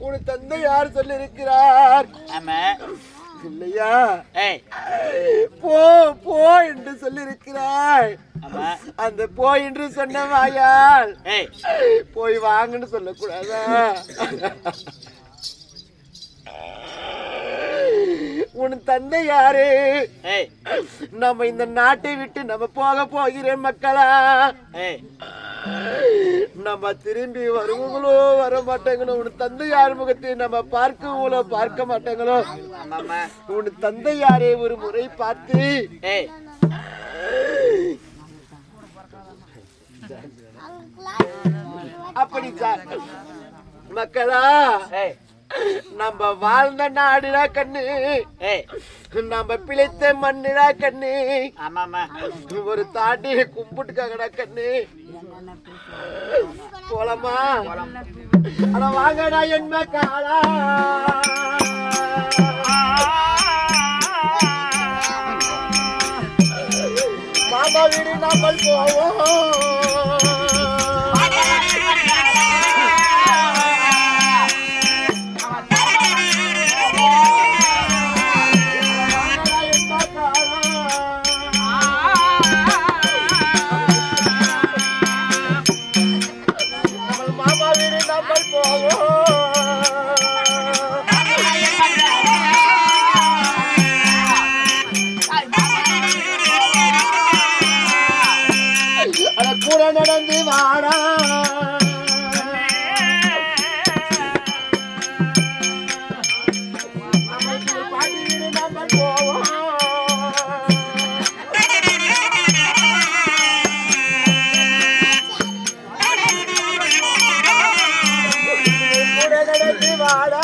உன் தந்தை யார் சொல்லி இருக்கிறார்? இல்லையா? போ போ என்று சொல்லி இருக்கிறாய். அந்த போ என்று சொன்ன வாயால் போய் வாங்கன்னு சொல்லக்கூடாதா? உன் தந்தை யாரு? நம்ம இந்த நாட்டை விட்டு நம்ம போக போகிறேன் மக்களா. நம்ம திரும்பி வருவங்களோ வர மாட்டாங்களோ, உன் தந்தை யார் முகத்தை நம்ம பார்க்கவங்களோ பார்க்க மாட்டாங்களோ. உன் தந்தை யாரே ஒரு முறை பார்த்து அப்படி மக்களா, நம்ம வாழ்ந்த நாடுடா கண்ணு, நம்ம பிழைத்த மண்ணுடா கண்ணு. ஒரு தாண்டி கும்பிட்டுக்காங்கடா கண்ணு. போலமா? ஆனா வாங்கடா என் மக்களா. மாமா வீடு நம்ம போவோம். கூட நடந்து வாடா. நம்ம போவோம். கூட நடந்து வாடா.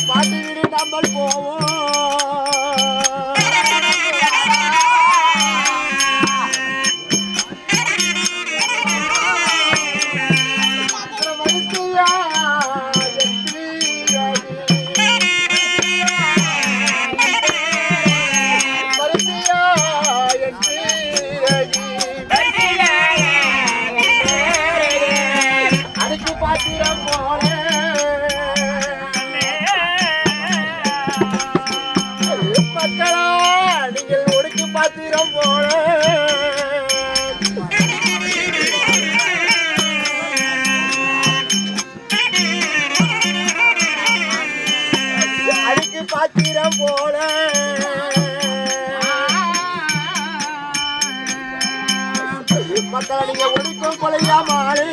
பாட்டி வீடு நம்ம போவோம். மக்களா, நீங்கள் ஒடுக்கு பாத்திரம் போல அடிக்கு பாத்திரம் போல மக்களா, நீங்க ஒடுக்கும் கொலையாமாறு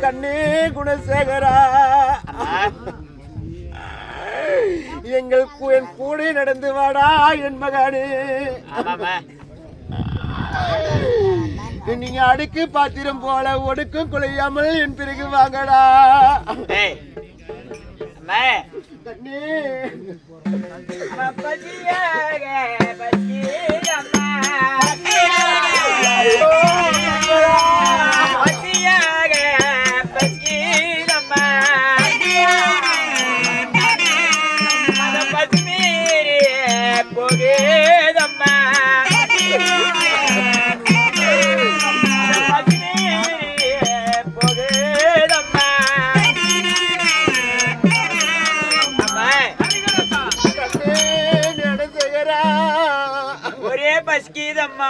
கண்ணே குணசேகரா, எங்கள் கூட நடந்து வாடா என் மகனே. நீங்க அடுக்கு பாத்திரம் போல ஒடுக்கும் குலையாமல் என் பிறகு வாங்கடா. கண்ணே ஒரே பஸ்கீதம்மா.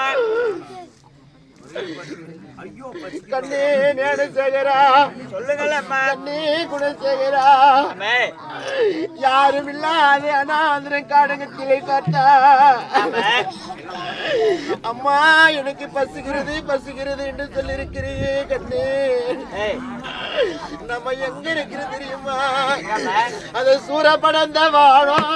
கண்ணே ஞானசேகரா, சொல்லுங்களம்மா. கண்ணே குணசேகரா, யாரும் இல்லாத அனாந்திரம் காடகத்திலே பார்த்தா அம்மா எனக்கு பசுகிறது பசுகிறது என்று சொல்லியிருக்கிறீங்க. கண்ணே, நம்ம எங்க இருக்கிறது தெரியுமா? அது சூரப்படந்த வாழம்.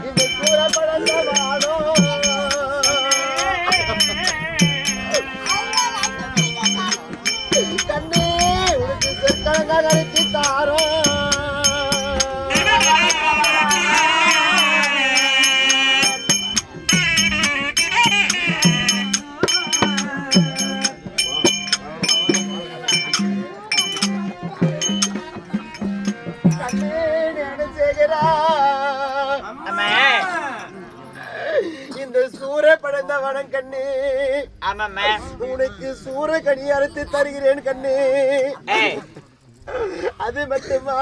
இந்த சூரப்படந்த வாழம் இந்த சூர படைந்த வனம் கண்ணு. ஆமாம்மா. உனக்கு சூரகனி அறுத்து தருகிறேன் கண்ணு. அது மட்டுமா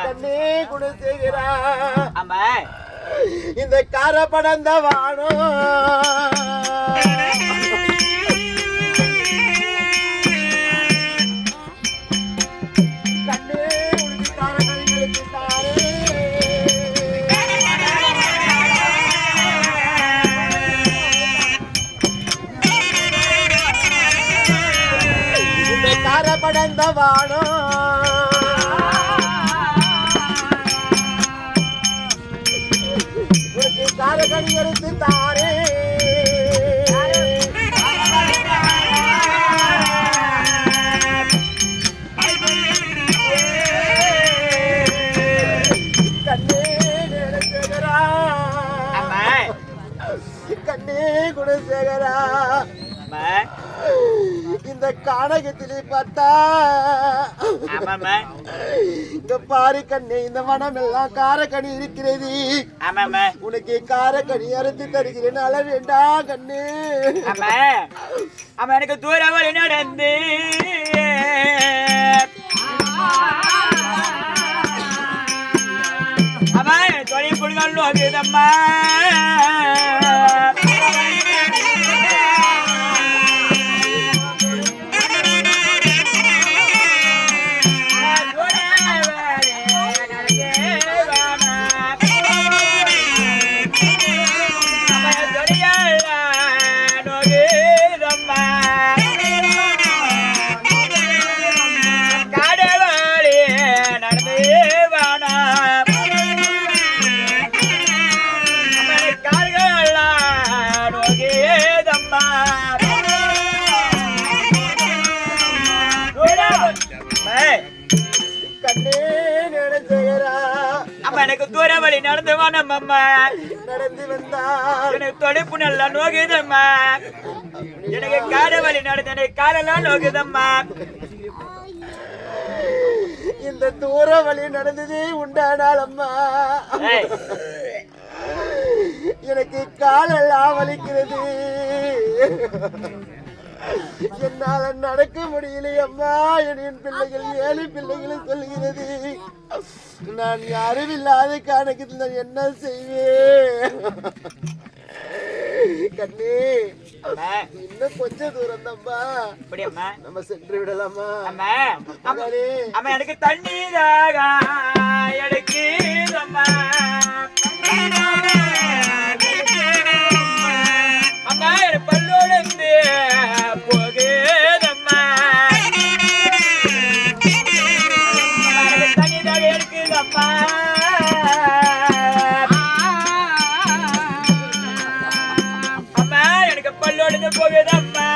கண்ணே குணசேகரா. ஆமா. இந்த கார படந்த வானம் படந்த வானம் உனக்கு காரகணி எடுத்து தாரே. கண்ணே குணசேகரா. கண்ணே குணசேகரா. இந்த கானகத்திலே பார்த்தா இந்த பாரி கண்ணே இந்த மனம் எல்லாம் காரக்கனி இருக்கிறது. உனக்கு காரக்கனி அறுத்து தருகிறேன் அள வேண்டா கண்ணு. எனக்கு தூரம் நடந்து தொலை கொடுங்கம்மா. எனக்கு தூர வழி நடந்து வானம்மா. நடந்து வந்தா எனக்கு தொடைப்பு நல்லா நோகுதம்மா. எனக்கு கார வழி நடந்து எனக்கு காலெல்லாம் நோகுதம்மா. இந்த தூர வழி நடந்ததே உண்டானால் அம்மா எனக்கு காலெல்லாம் வலிக்கிறது. என்னால நடக்க முடியலையம்மா. என் பிள்ளைகள் 7 பிள்ளைகளும் சொல்கிறது. நான் அறிவில்லாத கணக்கு என்ன செய்வேன் கண்ணே. இன்னும் கொஞ்சம் தூரம் தான்ப்பா. நம்ம சென்று விடலாமா? அம்மா எனக்கு தண்ணீராக எனக்கு அம்மா எனக்கு பல்லோடு போகுதம்மா. தண்ணீராக இருக்குதம்மா. அம்மா எனக்கு பல்லோடு போகுதம்மா.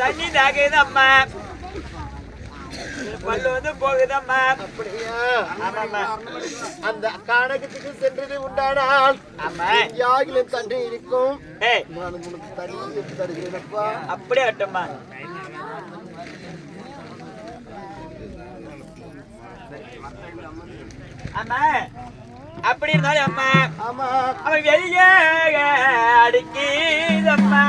தண்ணி தாக்குதம்மா. பல்லு வந்து போகுதம்மா. அப்படியா? அந்த கானகத்துக்கு சென்றது உண்டானால் யாகிலும் தண்ணி இருக்கும். நான் உனக்கு தண்ணி எடுத்து தருகிறேனப்பா. அப்படியே அட்டம்மா. அம்மா அப்படி இருந்தாலும் அம்மா ஆமா அவன் வெளியே அடிக்கிதம்மா.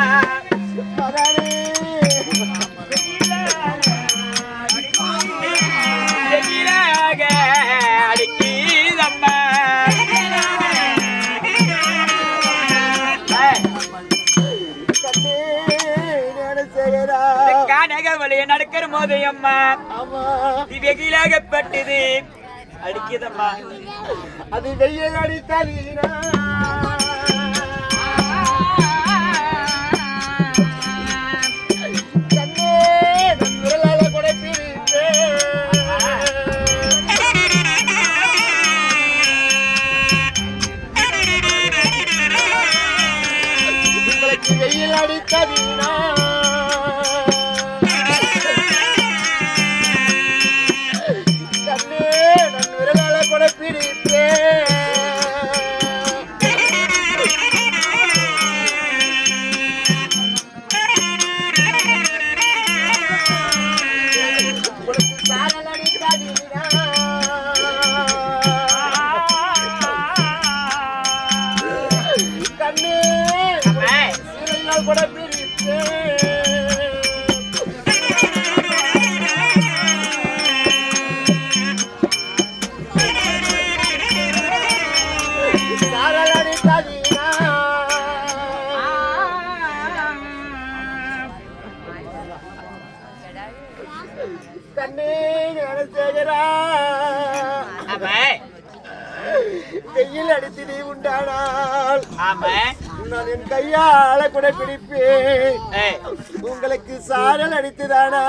அடிக்கிதம்மா. கானக வழியை நடக்கிற போது அம்மா வெகிலாகப்பட்டது அடிக்குதம்மா. அது வெயில் அடித்தலினா கண்ணே நம் விரலால கூட பிரித்து உங்களுக்கு வெயில் அடித்தலினா கண்ணே நம் விரலால கூட பிரித்து கண்ணே சீரையால் கூட பிரித்தேன் கையில் அடித்து நீ உண்டானால் நான் என் கையால கூட பிடிப்பேன். உங்களுக்கு சாரல் அடித்துதானா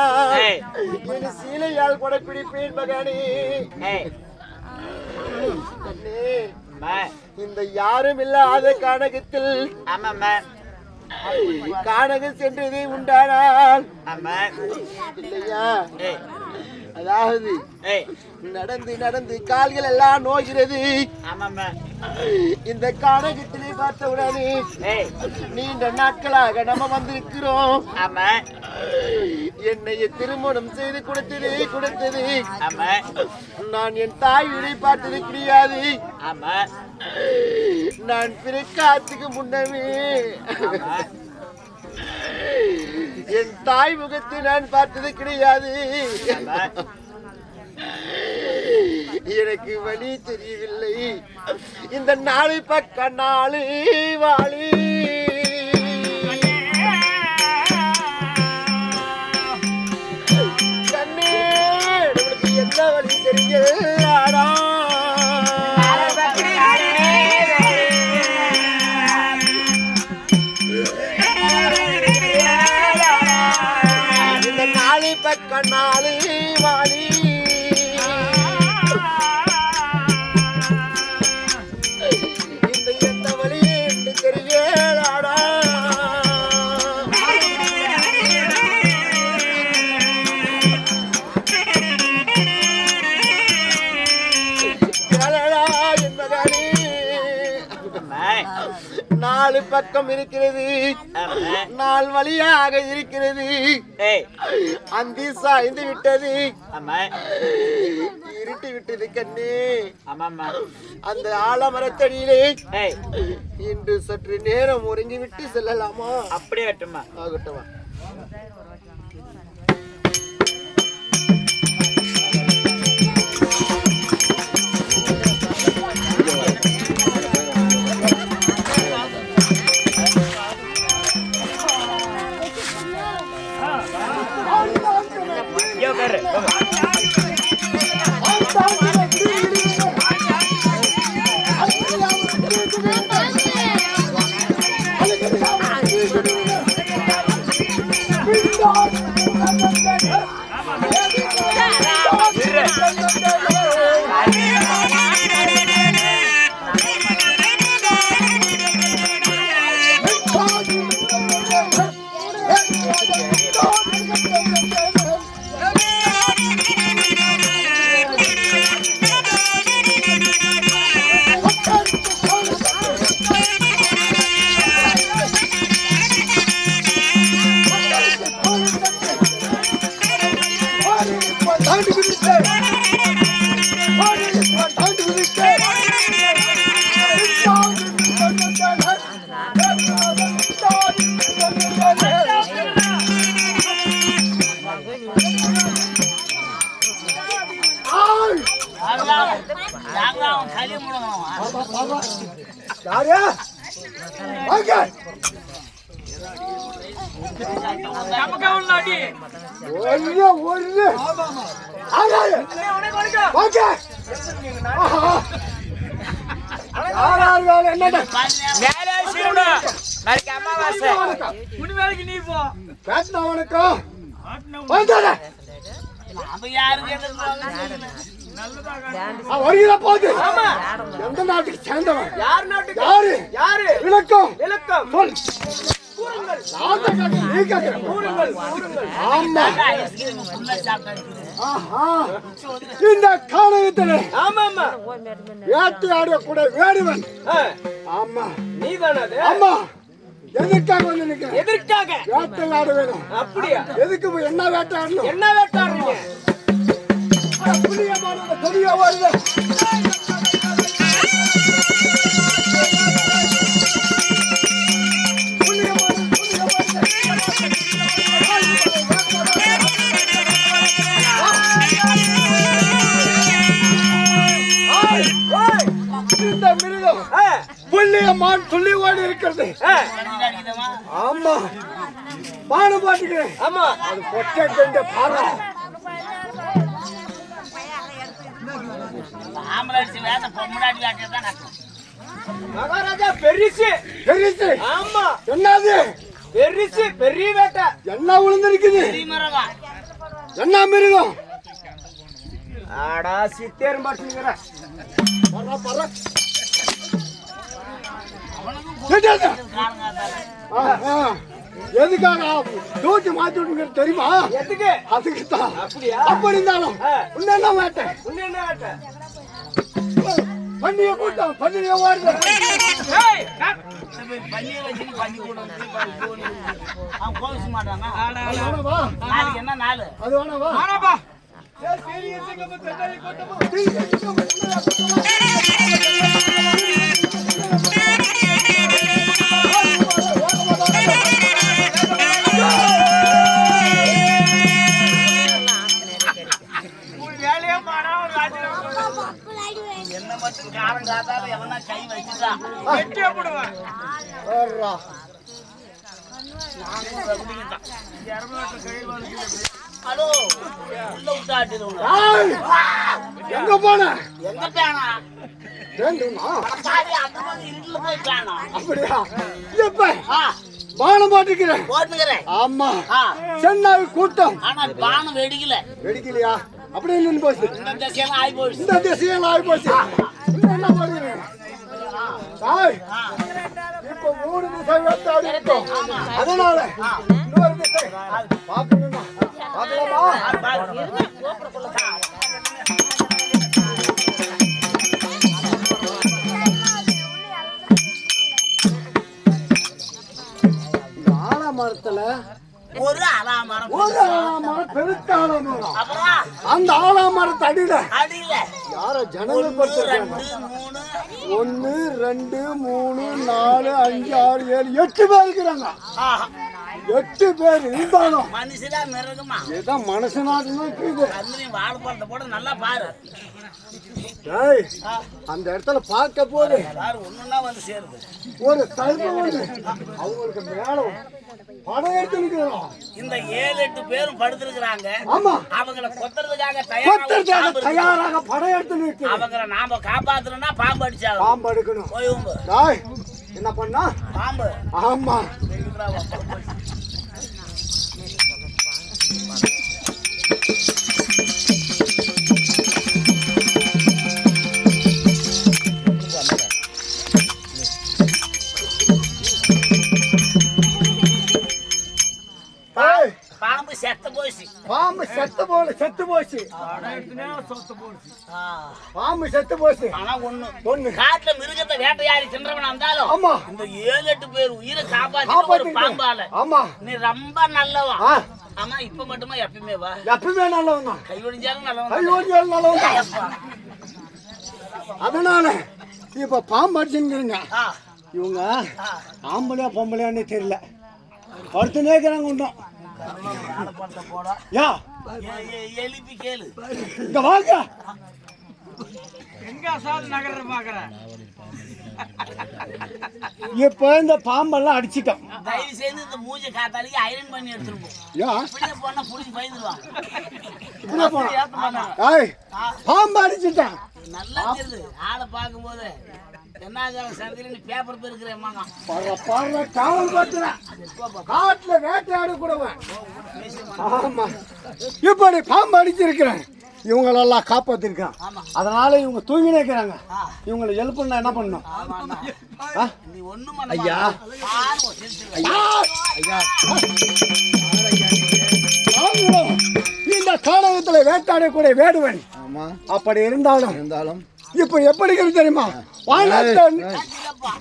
என் சீலையால் கூட பிடிப்பேன் மகனே. இந்த யாரும் இல்லாத கானகத்தில் கானகம் சென்றது உண்டானால் இல்லையா? அதாவது நடந்து நடந்து கால்கள் எல்லாம் நோகிறது. இந்த கானகத்திலே பார்த்தவுடனே நீண்ட நாட்களாக நம்ம வந்திருக்கிறோம். என்னை திருமணம் செய்து கொடுத்தது நான் என் தாய் வீடை பார்த்தது கிடையாது. நான் பிறக்காத்துக்கு முன்னமே என் தாய் முகத்தை நான் பார்த்தது கிடையாது. எனக்கு வழி தெரியவில்லை. இந்த நாளை பக்க நாளை வாழி கண்ணே என்ன வழி தெரியலாடா. இந்த நாளை பக்க நாளை வாழி நாலு பக்கம் இருக்கிறது, நாலு வழியாக இருக்கிறது. அந்தி சாய்ந்து விட்டது, இருட்டி விட்டது கண்ணே. அந்த ஆலமரத்தடியிலே இன்று சற்று நேரம் உறங்கி விட்டு செல்லலாமா? அப்படியே ஆகட்டுமா? ஆகட்டுமா? எந்த நாட்டுக்கு சேர்ந்தவன்? யார் நாட்டுக்கு? யாரு? யாரு? விளக்கம் விளக்கம் சொல். இந்த காலகத்தில் வேட்டையாட கூட வேடுவன். ஆமா நீதானே? ஆமா எதுக்காக வந்து நிக்கிறேன்? எதற்காக? வேட்டையாட வேணும். அப்படியா? எதுக்கு போய் என்ன வேட்டையாடணும்? என்ன வேட்டாடுறீங்க? புளியமான கொடியா வருது. இந்த மிருகம் புள்ளியம்மான் துள்ளி ஓடி இருக்கிறது. ஆமா பானு பாட்டுக்கிறேன். ஆமா அது பொட்டை கொண்ட பாரு. மகாராஜா பெரிசு பெரிசு. ஆமா என்னது? பெரிசு பெரிய வேட்டை. என்ன விழுந்திருக்குது? என்ன மிருகம்? ஆடா சித்தேர் மாட்டீங்கிற. எதுக்காக தூக்கி மாத்தி விட்டுங்கிறது தெரியுமா? எதுக்கு? அதுக்குத்தான். அப்படியா? அப்படி இருந்தாலும் என்ன வேட்டை? என்ன வேட்டை? பண்ணிய கூட்டம் பண்ணிய ஓடுது. ஏய் பண்ணிய வச்சு பண்ணி கூட அவன் கோவிச்சு மாட்டானா? வேணவா? நாளைக்கு என்ன நாள்? அது வேணவா? ஆனாப்பா என்ன மட்டும் காரம் காத்தால எவனா கை வச்சுட்டான் ஹலோ உள்ள விட்டாட்டிடுவோம். எங்க போன? எங்க பேனா? வேண்டுமா? பாதி அந்த மாதிரி இருட்டுல போய் பேனா. அப்படியா? இப்ப பானம் போட்டுக்கிறேன். போட்டுக்கிறேன். ஆமா சென்னாய் கூட்டம். ஆனா பானம் வெடிக்கல. வெடிக்கலையா? அப்படியே நின்று போச்சு. இந்த திசையெல்லாம் ஆகி போயிடுச்சு. இந்த திசையெல்லாம் ஆகி போச்சு. என்ன பண்ணுறேன்? இப்ப 3 திசை வேட்டாடி இருக்கோம். அதனால இன்னொரு திசை பார்க்கணுமா? பார்க்கலாமா? ஆலமரத்துல ஒரு ஆலாமரம். ஒரு ஆலமரம் பெருத்த ஆலமரம். அப்புறம் அந்த ஆலமரத்து அடியில அடியில யார ஜனங்கள் படுத்திருக்காங்க? 1 2 3 4 5 6 7 8 பேர் இருக்கிறாங்க. 8 பேர் இருந்தாலும் மனுஷனா மிருகமா? ஏதோ மனுஷனாட்டுனா இருக்குது. அதுலயும் வாழைப்பழத்தை போட நல்லா பாரு. டேய் அந்த இடத்துல பார்க்க போது பாரு ஒண்ணுன்னா வந்து சேருது. ஒரு தலைமை வந்து அவங்களுக்கு மேல படம் எடுத்து நிக்கிறோம். இந்த 7-8 பேரும் படுத்திருக்கிறாங்க. ஆமா அவங்கள கொத்துறதுக்காக தயாராக படம் எடுத்து நிக்கிறோம். அவங்கள நாம காப்பாத்தணும்னா பாம்பு அடிச்சாங்க. பாம்பு எடுக்கணும். போயும்பு டேய் என்ன பண்ணா? பாம்பு. ஆமா பாம்பு செத்து போச்சு. பாம்பு செத்து போச்சு. பாம்பு செத்து போச்சு. ஆனா ஒண்ணு காட்டுல மிருகத்தை வேட்டையாடி தின்றவனா இருந்தாலும் ஆமா இந்த 7-8 பேர் உயிரை காப்பாத்தி ஒரு பாம்பால ஆமா நீ ரொம்ப நல்லவா. ஆமா இப்ப மட்டுமா எப்பயுமே வா? எப்பவுமே நல்லவங்க. கை ஒடிஞ்சாலும் நல்லவன். கை ஓடியாலும் நல்லவங்க. அதனால இப்ப பாம்பு அடிச்சுங்கிறீங்க. இவங்க ஆம்பளையா பொம்பளையான்னு தெரியல. படுத்து நேக்கிறாங்க உண்டும். யா எழுப்பி கேளு. இங்க வாங்க. எங்க சாது நகர பாக்குறேன். இப்ப இந்த பாம்பெல்லாம் அடிச்சிட்டோம். தயவு செய்து இந்த மூஞ்ச காத்தாலிக்கு ஐரன் பண்ணி எடுத்துருப்போம். யா இப்படியே போனா புடிச்சு பயந்துருவான். இப்படியே போனா பாம்பு அடிச்சிட்டான். நல்லா தெரியுது ஆளை பார்க்கும்போது. என்ன சந்திரன் பேப்பர் பெருக்கிறேன் காவல் பார்க்கிறேன். காட்டுல வேட்டையாடு கூடவன். ஆமா இப்படி பாம்பு அடிச்சிருக்கிறேன். இவங்களெல்லாம் காப்பாத்திருக்கான். அதனால இவங்க தூங்கி நிற்கிறாங்க. இவங்களை எழுப்புனா என்ன பண்ணணும்? ஐயா இந்த காலகத்துல வேட்டாடக்கூடிய வேடுவன். அப்படி இருந்தாலும் இப்ப எப்படி தெரியுமா? வானத்தன் இல்லப்பா.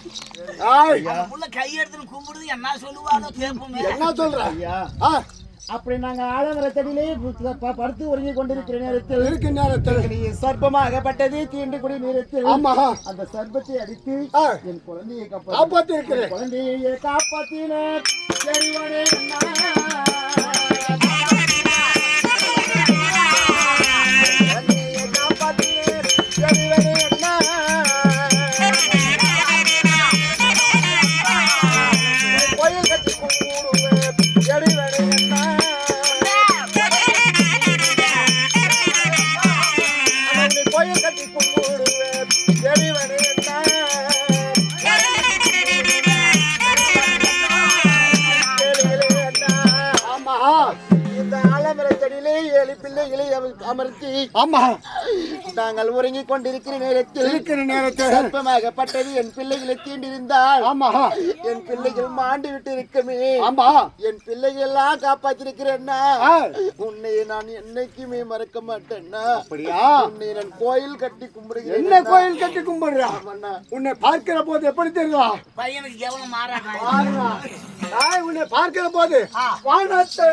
ஆய் அந்த புள்ள கையெடுத்துன்னு கும்பிடுது என்ன சொல்லுவானோ கேட்போமே. என்ன சொல்ற அப்படி நாங்க ஆலமரத்தடியிலே படுத்து உறங்கி கொண்டிருக்கிற நேரத்தில் இருக்க நேரத்தில் நீ சர்ப்பமாகப்பட்டது தீண்டு குடி நேரத்தில் ஆமா அந்த சர்ப்பத்தை அடித்து என் குழந்தையை காப்பாத்தி இருக்கிறேன் குழந்தையை காப்பாத்தினேன் அமர்த்தி ஆமா நாங்கள் உறங்கிக் கொண்டிருக்கிற நேரத்தில் சர்ப்பமாகப்பட்டது என் பிள்ளைகளை தீண்டிருந்தால் ஆமா என் பிள்ளைகள் மாண்டு விட்டு இருக்குமே ஆமா என் பிள்ளைகள் எல்லாம் காப்பாத்திருக்கிறேன்னா உன்னை நான் என்னைக்குமே மறக்க மாட்டேன்னா அப்படியா உன்னை நான் கோயில் கட்டி கும்பிடுகிறேன் என்ன கோயில் கட்டி கும்பிடுறா உன்னை பார்க்கிற போது எப்படி தெரியுதா பையனுக்கு கவனம் மாறாங்க உன்னை பார்க்கிற போது வானத்தை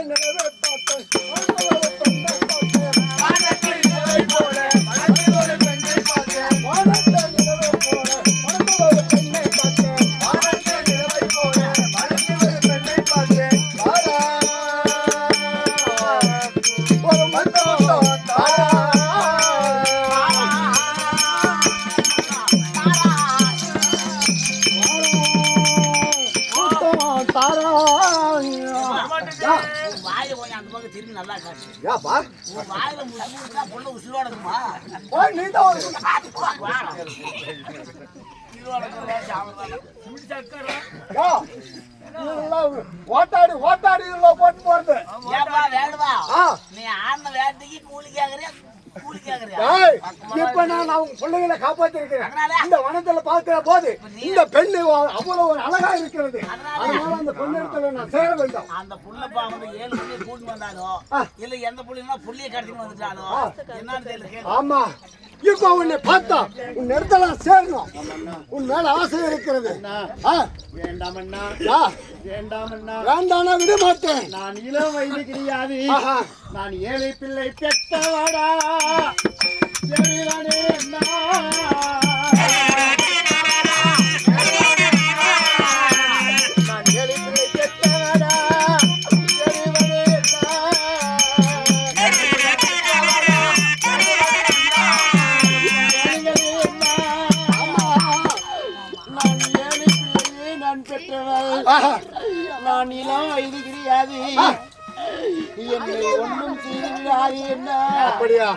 திரும்பி நல்லா காட்டு. யாப்பா வாயில முசுமுசுனா புள்ள உசுரோடக்குமா? ஓ நீ தான் ஓட்டாடி ஓட்டாடி போட்டு போறது ஏப்பா வேடுவா நீ ஆன வேட்டைக்கு கூலி கேக்குறியா கூலி கேக்குறியா? இப்ப நான் அவங்க பிள்ளைகளை காப்பாத்தி இருக்கிறேன். இந்த வனத்துல பார்க்கிற போது இந்த பெண்ணு அவ்வளவு ஒரு அழகா இருக்கிறது. அதனால அந்த பெண்ணிடத்துல நான் சேர வேண்டும். அந்த புள்ளப்பா வந்து 7 புள்ளிய கூட்டி வந்தாலோ இல்ல எந்த புள்ளினா புள்ளிய கட்டிட்டு வந்துட்டாலோ என்னன்னு தெரியல. ஆமா இப்ப உன்னை பார்த்தா உன் இடத்துல சேரணும். உன் மேல ஆசை இருக்கிறது. வேண்டாமண்ணா வேண்டாமண்ணா வேண்டானா விட மாட்டேன். நான் இளம் வயது கிடையாது. நான் ஏழை பிள்ளை பெற்றவாடா நான் இளம் வயது கிடையாது. என்னை ஒன்றும் செய்து என்ன அப்படியா?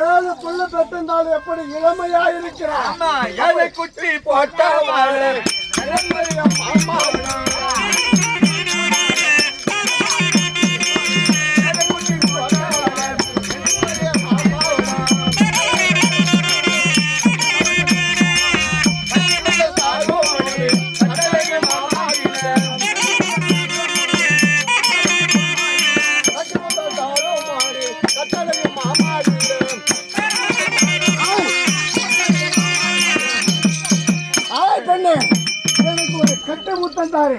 7 புள்ள பெற்றிருந்தாலும் எப்படி இளமையா இருக்கிறான்? 7 குட்டி போட்டவாளே எனக்கு ஒரு கட்ட முத்தம் தாரு.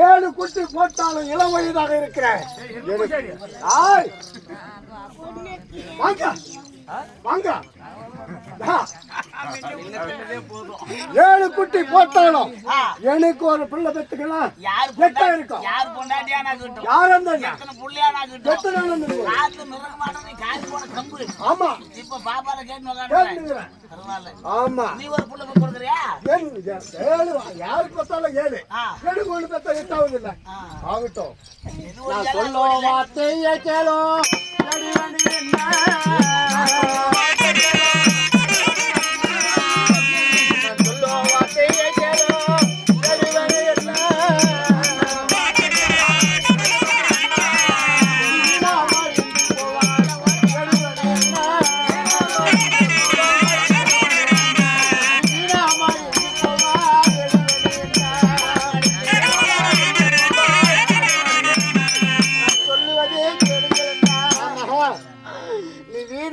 7 குட்டி போட்டாலும் இளம் வயதாக இருக்கிறேன். வாங்க வாங்க 7 குட்டி போட்டாலும் எனக்கு ஒரு பிள்ளை பெற்றுக்கலாம். யார் இருக்கும்? யார் பொண்டாட்டியானா கிட்டும்? யார் அந்த எத்தனை புள்ளையானா கிட்டும்? எத்தனை ராத்துல மிரக மாட்டேன் காய் போட கம்பு. ஆமா இப்ப பாப்பால கேட்டு உட்கார்ந்து. ஆமா நீ ஒரு புள்ள கொடுக்கறியா? 7 யாரு பார்த்தாலும் 7 எனக்கு ஒண்ணு பார்த்தா 8ஆவது இல்ல ஆகட்டும். நான் சொல்ல வார்த்தையை கேளோ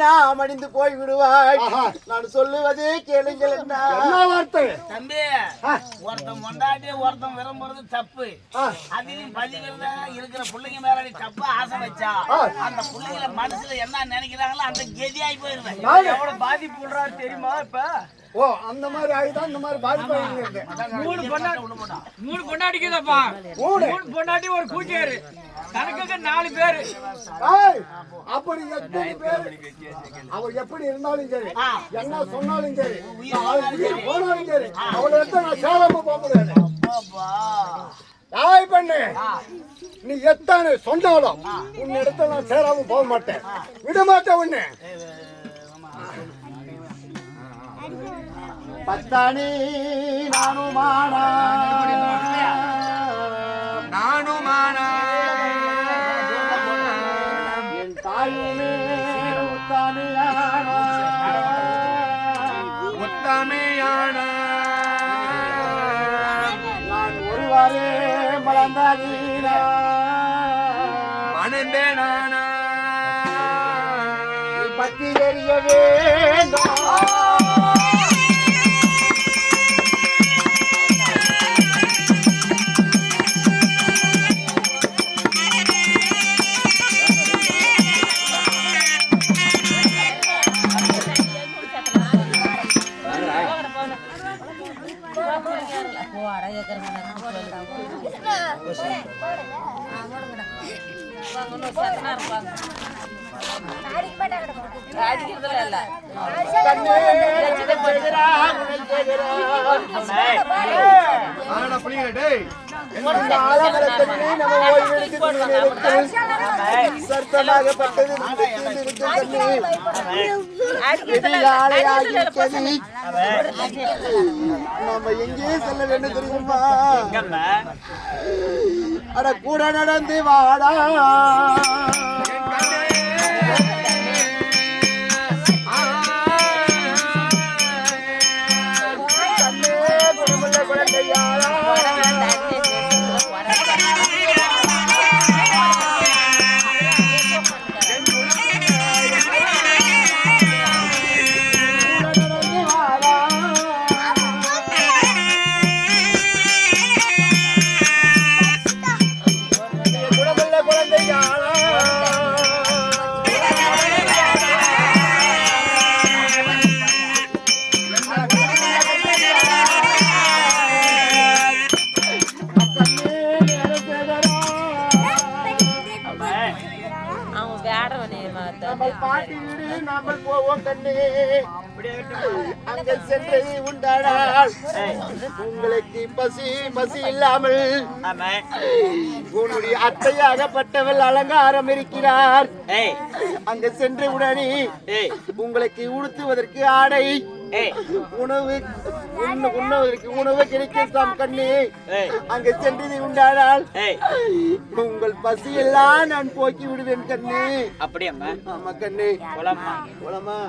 நாம் அணிந்து போய் விடுவாய். நான் சொல்லுவதே கேளுங்கள். என்ன வார்த்தை தம்பி? ஒருத்தன் கொண்டாடி ஒருத்தன் விரும்புறது தப்பு. அதிலும் பள்ளி இருக்கிற பிள்ளைங்க மேல நீ தப்பு ஆசை வச்சா அந்த பிள்ளைங்கள மனசுல என்ன நினைக்கிறாங்களோ அந்த கெதியாகி போயிருவேன். எவ்வளவு பாதிப்பு விடுறாரு தெரியுமா? இப்ப ஓ அந்த மாதிரி ஆகிதான் இந்த மாதிரி பாதிப்பு. மூணு பொண்டாட்டிக்குதாப்பா. மூணு பொண்டாட்டி ஒரு கூட்டியாரு கணக்குக்கு 4 பேரு. அப்படி எத்தனை பேர் அவ எப்படி இருந்தாலும் சரி, என்ன சொன்னாலும் சரி, போனாலும் சரி, அவளை எடுத்து நான் சேராம போக முடியாது. தாய் பண்ணு, நீ எத்தனை சொன்னாலும் உன்னை எடுத்து நான் சேராம போக மாட்டேன், விட மாட்டேன். உன்னை பத்தானி நானுமானா என் தாயுமே உத்தமையான நான் ஒருவாரே மலர்ந்தாதீனா மணந்தேனானா பத்தி எறிய வேண்டும். நம்ம எங்கே செல்ல வேண்டும் தெரியுமா? அட கூட நடந்து வாடா நாமல் போவோம் கண்ணே. அங்க சென்று உண்டானால் உங்களுக்கு பசி இல்லாமல் உன்னுடைய அத்தையாகப்பட்டவள் அலங்காரம் இருக்கிறார். அங்க சென்று உடனே உங்களுக்கு உடுத்துவதற்கு ஆடை, உண்ணுவதற்கு உணவு கிடைக்கும் கண்ணே. அங்க சென்று உண்டானால் உங்கள் பசியெல்லாம் நான் போக்கி விடுவேன் கண்ணே. அப்படியம்மா? ஆமா கண்ணே. போலாமா? போலாமா?